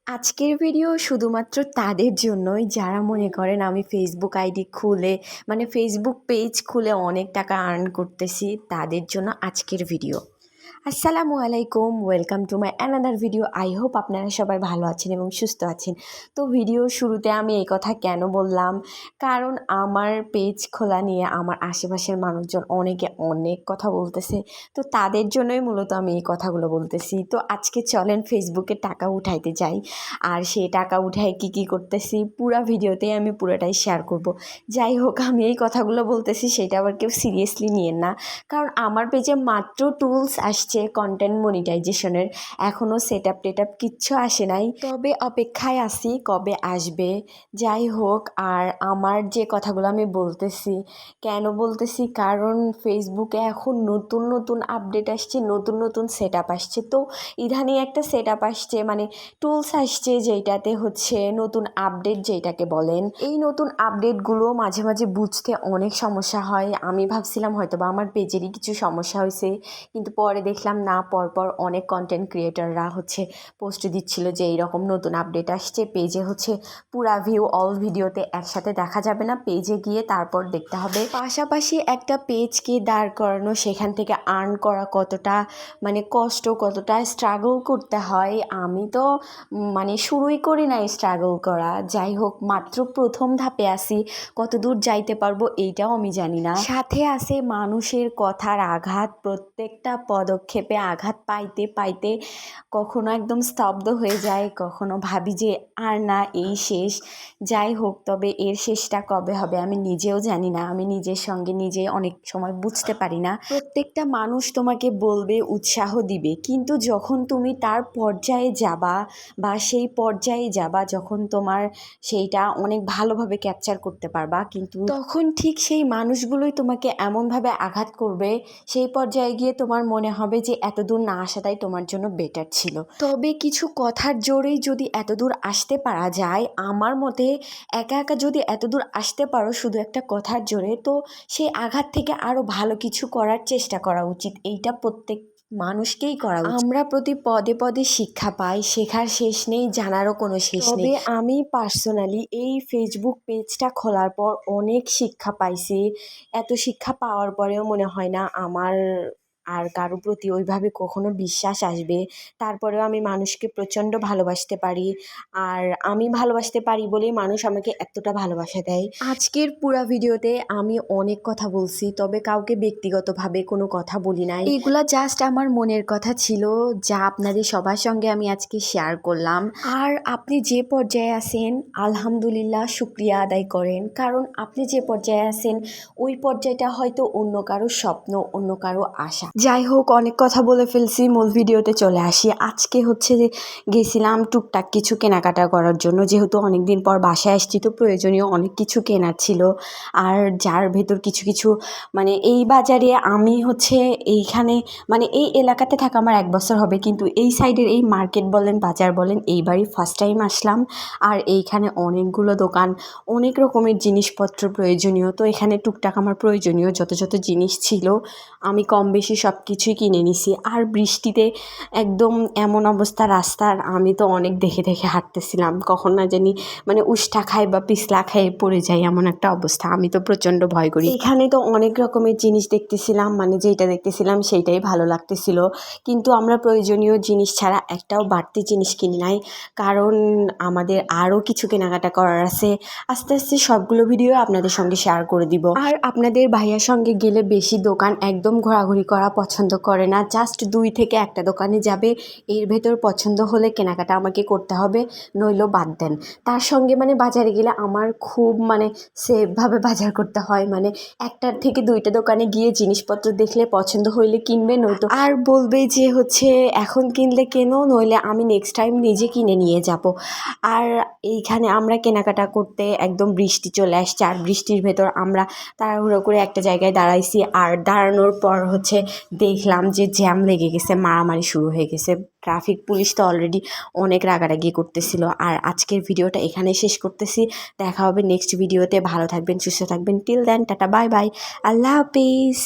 আজকের ভিডিও শুধুমাত্র তাদের জন্যই যারা মনে করেন আমি ফেসবুক আইডি খুলে ফেসবুক পেজ খুলে অনেক টাকা আর্ন করতেছি, তাদের জন্য আজকের ভিডিও। আসসালামু আলাইকুম, welcome to my another video. I hope আপনারা সবাই ভালো আছেন এবং সুস্থ আছেন। তো ভিডিওর শুরুতে আমি এই কথা কেন বললাম, কারণ আমার পেজ খোলা নিয়ে আমার আশেপাশের মানুষজন অনেকে অনেক কথা বলতেছে, তো তাদের জন্যই মূলত আমি এই কথাগুলো বলতেছি। তো আজকে চলেন ফেসবুকে টাকা উঠাইতে যাই, আর সেই টাকা উঠায় কি করতেছি পুরো ভিডিওতে আমি পুরোটাই শেয়ার করব। যাই হোক, আমি এই কথাগুলো বলতেছি সেটা আবার কেউ সিরিয়াসলি নিয়েন না, কারণ আমার পেজে মাত্র টুলস আসছে কন্টেন্ট মনিটাইজেশনের, এখনও সেট আপ কিচ্ছু আসে নাই, তবে অপেক্ষায় আছি কবে আসবে। যাই হোক, আর আমার যে কথাগুলো আমি বলতেছি কেন বলতেছি, কারণ ফেসবুকে এখন নতুন নতুন আপডেট আসছে, নতুন নতুন সেট আপ আসছে। তো ইদানিং একটা সেট আপ আসছে, টুলস আসছে যেটাতে হচ্ছে নতুন আপডেট যেটাকে বলেন। এই নতুন আপডেটগুলো মাঝে মাঝে বুঝতে অনেক সমস্যা হয়। আমি ভাবছিলাম হয়তো বা আমার পেজেরই কিছু সমস্যা হয়েছে, কিন্তু পরে দেখলাম না, পরপর অনেক কন্টেন্ট ক্রিয়েটাররা হচ্ছে পোস্ট দিচ্ছিল যে এইরকম নতুন আপডেট আসছে। পেজে হচ্ছে পুরা ভিউ অল ভিডিওতে একসাথে দেখা যাবে না, পেজে গিয়ে তারপর দেখতে হবে। পাশাপাশি একটা পেজকে দাঁড় করানো, সেখান থেকে আর্ন করা কতটা কষ্ট, কতটা স্ট্রাগল করতে হয়। আমি তো শুরুই করি না স্ট্রাগল করা। যাই হোক, মাত্র প্রথম ধাপে আসি, কত দূর যাইতে পারবো এইটাও আমি জানি না। সাথে আছে মানুষের কথার আঘাত, প্রত্যেকটা পদক্ষেপে আঘাত পাইতে পাইতে কখনো একদম স্তব্ধ হয়ে যায়, কখনো ভাবি যে আর না, এই শেষ। যাই হোক, তবে এর শেষটা কবে হবে আমি নিজেও জানি না, আমি নিজের সঙ্গে নিজে অনেক সময় বুঝতে পারি না। প্রত্যেকটা মানুষ তোমাকে বলবে, উৎসাহ দিবে, কিন্তু যখন তুমি তার পর্যায়ে যাবা বা সেই পর্যায়ে যাবা যখন তোমার সেইটা অনেক ভালোভাবে ক্যাপচার করতে পারবা, কিন্তু তখন ঠিক সেই মানুষগুলোই তোমাকে এমনভাবে আঘাত করবে, সেই পর্যায়ে গিয়ে তোমার মনে হবে যে এতদূর না আসাটাই তোমার জন্য বেটার ছিল। তবে কিছু কথার জোরেই যদি এতদূর আসতে পারা যায়, আমার মতে একা একা যদি এতদূর আসতে পারো শুধু একটা কথার জোরে, তো সেই আঘাত থেকে আরও ভালো কিছু করার চেষ্টা করা উচিত। এইটা প্রত্যেক মানুষকেই করা উচিত। আমরা প্রতি পদে পদে শিক্ষা পাই, শেখার শেষ নেই, জানারও কোনো শেষ নেই। তবে আমি পার্সোনালি এই ফেসবুক পেজটা খোলার পর অনেক শিক্ষা পাইছি। এত শিক্ষা পাওয়ার পরেও মনে হয় না আমার আর কারো প্রতি ওইভাবে কখনো বিশ্বাস আসবে। তারপরেও আমি মানুষকে প্রচণ্ড ভালোবাসতে পারি, আর আমি ভালোবাসতে পারি বলেই মানুষ আমাকে এতটা ভালোবাসা দেয়। আজকের পুরা ভিডিওতে আমি অনেক কথা বলছি, তবে কাউকে ব্যক্তিগতভাবে কোনো কথা বলি নাই। এগুলা জাস্ট আমার মনের কথা ছিল, যা আপনাদের সবার সঙ্গে আমি আজকে শেয়ার করলাম। আর আপনি যে পর্যায়ে আছেন, আলহামদুলিল্লাহ শুকরিয়া আদায় করেন, কারণ আপনি যে পর্যায়ে আছেন ওই পর্যায়টা হয়তো অন্য কারো স্বপ্ন, অন্য কারো আশা। যাই হোক, অনেক কথা বলে ফেলছি, মূল ভিডিওতে চলে আসি। আজকে হচ্ছে যে গেছিলাম টুকটাক কিছু কেনাকাটা করার জন্য, যেহেতু অনেক দিন পর বাসায় আসছি, তো প্রয়োজনীয় অনেক কিছু কেনার ছিল। আর যার ভেতর কিছু কিছু এই বাজারে আমি হচ্ছে এইখানে এই এলাকাতে থাকা আমার 1 বছর হবে, কিন্তু এই সাইডের এই মার্কেট বলেন, বাজার বলেন, এইবারই ফার্স্ট টাইম আসলাম। আর এইখানে অনেকগুলো দোকান, অনেক রকমের জিনিসপত্র প্রয়োজনীয়, তো এখানে টুকটাক আমার প্রয়োজনীয় যত যত জিনিস ছিল আমি কম বেশি সব কিছুই কিনে নিছি। আর বৃষ্টিতে একদম এমন অবস্থা রাস্তার, আমি তো অনেক দেখে দেখে হাঁটতেছিলাম, কখন না জানি উষ্টা খাই বা পিছলা খাই পড়ে যাই, এমন একটা অবস্থা। আমি তো প্রচণ্ড ভয় করি। এখানে তো অনেক রকমের জিনিস দেখতেছিলাম, যেইটা দেখতেছিলাম সেইটাই ভালো লাগতেছিল, কিন্তু আমরা প্রয়োজনীয় জিনিস ছাড়া একটাও বাড়তি জিনিস কিনি নাই, কারণ আমাদের আরও কিছু কেনাকাটা করার আছে। আস্তে আস্তে সবগুলো ভিডিও আপনাদের সঙ্গে শেয়ার করে দিব। আর আপনাদের ভাইয়ার সঙ্গে গেলে বেশি দোকান একদম ঘোরাঘুরি করা পছন্দ করে না, জাস্ট 2 থেকে 1টা দোকানে যাবে, এর ভেতর পছন্দ হলে কেনাকাটা আমাকে করতে হবে, নইলেও বাদ দেন। তার সঙ্গে বাজারে গেলে আমার খুব সেফভাবে বাজার করতে হয়, 1টার থেকে 2টা দোকানে গিয়ে জিনিসপত্র দেখলে পছন্দ হইলে কিনবে, নয়তো আর বলবে যে হচ্ছে এখন কিনলে কেনো, নইলে আমি নেক্সট টাইম নিজে কিনে নিয়ে যাব। আর এইখানে আমরা কেনাকাটা করতে একদম বৃষ্টি চলে আসছে, আর বৃষ্টির ভেতর আমরা তাড়াহুড়ো করে একটা জায়গায় দাঁড়াইছি, আর দাঁড়ানোর পর হচ্ছে দেখলাম যে জ্যাম লেগে গেছে, মারামারি শুরু হয়ে গেছে। ট্রাফিক পুলিশ তো অলরেডি অনেক রাগারাগি করতেছিল। আর আজকের ভিডিওটা এখানেই শেষ করতেছি, দেখা হবে নেক্সট ভিডিওতে। ভালো থাকবেন, সুস্থ থাকবেন, till then tata, bye bye, Allah হাফিজ।